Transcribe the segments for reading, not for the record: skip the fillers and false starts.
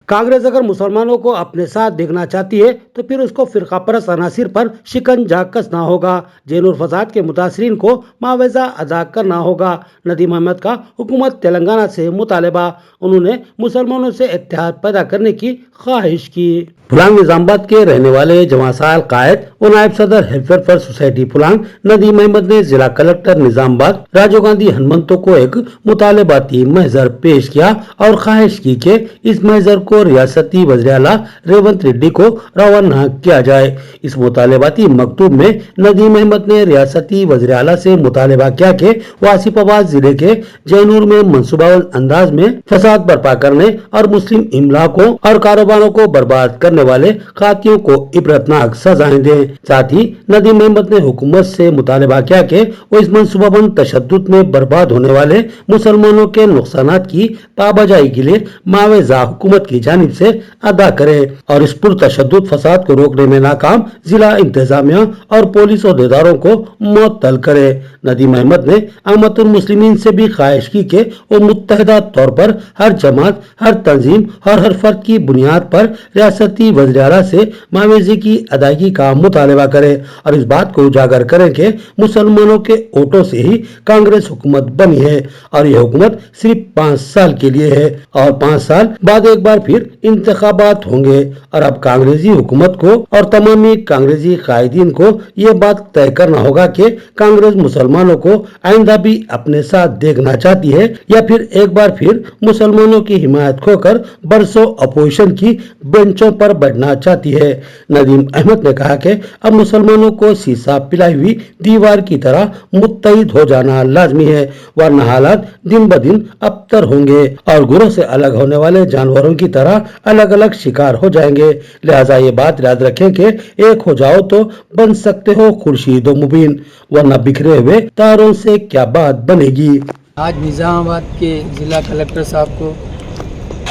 कांग्रेस अगर मुसलमानों को अपने साथ देखना चाहती है तो फिर उसको फिरका परस्त अनासिर पर शिकंजा कसना होगा। जैनुर फसाद के मुतासरीन को मुआवजा अदा करना होगा। नदीम अहमद का हुकूमत तेलंगाना से मुतालबा। उन्होंने मुसलमानों से इत्तेहाद पैदा करने की ख्वाहिश की। पुलांग निजामाबाद के रहने वाले जवासाल कायद और नायब सदर हेल्फेयर सोसाइटी पुलांग नदीम अहमद ने जिला कलेक्टर निजामाबाद राजीव गांधी हनुमंतो को एक मुतालबाती महजर पेश किया और ख्वाहिश की कि इस महजर को रियासती वज़ीर आला रेवंत रेड्डी को रवाना किया जाए। इस मुतालबाती मकतूब में नदीम अहमद ने रियासती वज़ीर आला से मुतालबा किया कि वो आसिफाबाद जिले के जैनूर में मंसूबाबंद अंदाज में फसाद बर्पा करने और मुस्लिम इमलाकों और कारोबारों को बर्बाद करने वाले कातियों को इबरतनाक सजाएं दें। साथ ही नदीम अहमद ने हुकूमत से मुतालबा किया कि वो इस मंसूबाबंद तशद्दुद में बर्बाद होने वाले मुसलमानों के नुकसानात की पाबजाई के लिए मुआवजा हुकूमत की जानिब से अदा करे और इस पुरतशद्दुद फसाद को रोकने में नाकाम जिला इंतजामिया और पुलिस अहदेदारों को मुअत्तल करे। नदीम अहमद ने अम्मतुल मुस्लिमीन से भी ख्वाहिश की कि वो मुत्तहिदा तौर पर हर जमात, हर तंजीम और हर फर्द की बुनियाद पर रियासती वज़ीर आला से मुआवजे की अदायगी का मुतालबा करे और इस बात को उजागर करें कि मुसलमानों के वोटों से ही कांग्रेस हुकूमत बनी है और यह हुकूमत सिर्फ 5 साल के लिए है और 5 साल बाद एक बार फिर इंतखाबात होंगे और अब कांग्रेसी हुकूमत को और तमामी कांग्रेसी कायदीन को यह बात तय करना होगा कि कांग्रेस मुसलमानों को आइंदा भी अपने साथ देखना चाहती है या फिर एक बार फिर मुसलमानों की हिमायत खोकर बरसों अपोजिशन की बेंचों पर बैठना चाहती है। नदीम अहमद ने कहा कि अब मुसलमानों को शीशा पिलाई हुई दीवार की तरह मुत्तहिद हो जाना लाजमी है, वरना हालात दिन ब दिन अबतर होंगे और गुरों से अलग होने वाले जानवरों की तरह अलग अलग शिकार हो जाएंगे। लिहाजा ये बात याद रखें कि एक हो जाओ तो बन सकते हो खुर्शीद मुबीन, वरना बिखरे हुए तारों से क्या बात बनेगी। आज निजामाबाद के ज़िला कलेक्टर साहब को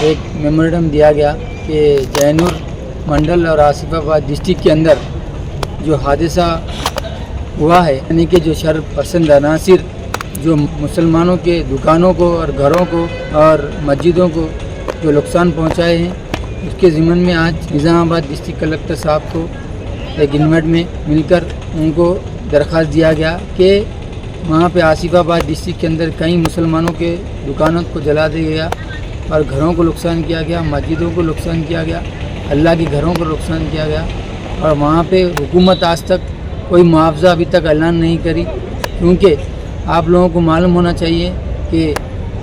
एक मेमोरेंडम दिया गया कि जैनूर मंडल और आसिफाबाद डिस्ट्रिक्ट के अंदर जो हादसा हुआ है, यानी कि जो शर पसंद अनासिर जो मुसलमानों के दुकानों को और घरों को और मस्जिदों को जो नुकसान पहुंचाए हैं, उसके ज़िम्मन में आज निजामाबाद डिस्ट्रिक्ट कलेक्टर साहब को एक इन्वेंट में मिलकर उनको दरख्वास्त दिया गया कि वहाँ पे आसिफाबाद डिस्ट्रिक्ट के अंदर कई मुसलमानों के दुकानों को जला दिया गया और घरों को नुकसान किया गया, मस्जिदों को नुकसान किया गया, अल्लाह के घरों को नुकसान किया गया और वहाँ पे हुकूमत आज तक कोई मुआवजा अभी तक ऐलान नहीं करी। क्योंकि आप लोगों को मालूम होना चाहिए कि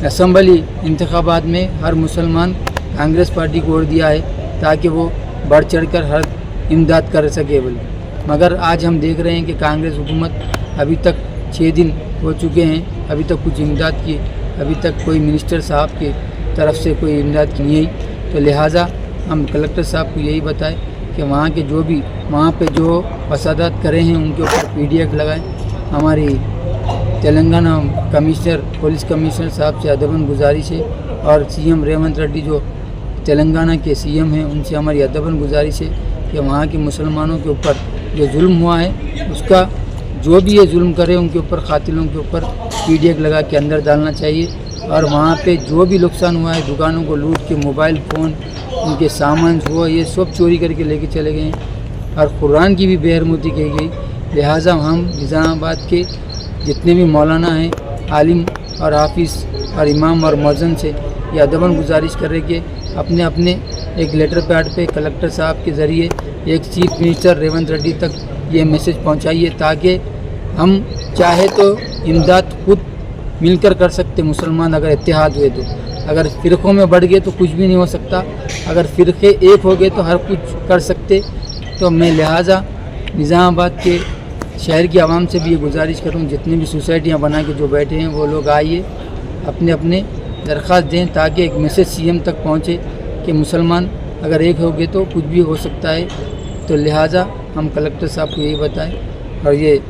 असम्बली इंतखाबात में हर मुसलमान कांग्रेस पार्टी को वोट दिया है ताकि वो बढ़ चढ़ कर हर इमदाद कर सके बोले, मगर आज हम देख रहे हैं कि कांग्रेस हुकूमत अभी तक 6 दिन हो चुके हैं, अभी तक कुछ इमदाद की अभी तक कोई मिनिस्टर साहब की तरफ से कोई इमदाद की नहीं आई। तो लिहाजा हम कलेक्टर साहब को यही बताएं कि वहाँ के जो भी वहाँ पे जो फसादात करे हैं उनके ऊपर PDF लगाएं। हमारी तेलंगाना कमिश्नर पुलिस कमिश्नर साहब से अदबन गुजारिश है और CM रेवंत रेड्डी जो तेलंगाना के CM हैं उनसे हमारी अदबन गुजारिश है कि वहाँ के मुसलमानों के ऊपर जो जुल्म हुआ है उसका जो भी ये जुल्म करे उनके ऊपर कातिलों के ऊपर PDF लगा के अंदर डालना चाहिए और वहाँ पे जो भी नुकसान हुआ है दुकानों को लूट के मोबाइल फ़ोन उनके सामान हुआ ये सब चोरी करके लेके चले गए हैं और कुरान की भी बेहरमती की गई। लिहाजा हम निज़ामाबाद के जितने भी मौलाना हैं, आलिम और हाफिज़ और इमाम और मौज़न से ये अदबन गुजारिश कर रहे कि अपने अपने एक लेटर पैड पे कलेक्टर साहब के ज़रिए एक चीफ मिनिस्टर रेवंत रेड्डी तक ये मैसेज पहुंचाइए ताकि हम चाहे तो इमदाद खुद मिलकर कर सकते मुसलमान अगर इत्तेहाद हुए तो। अगर फ़िरक़ों में बढ़ गए तो कुछ भी नहीं हो सकता, अगर फ़िरक़े एक हो गए तो हर कुछ कर सकते। तो मैं लिहाजा निज़ामाबाद के शहर की आवाम से भी ये गुजारिश करूँ जितनी भी सोसाइटियाँ बना के जो बैठे हैं वो लोग आइए अपने अपने दरख्वास्त दें ताकि एक मैसेज CM तक पहुँचे कि मुसलमान अगर एक हो गए तो कुछ भी हो सकता है। तो लिहाजा हम कलेक्टर साहब को यही बताएं और ये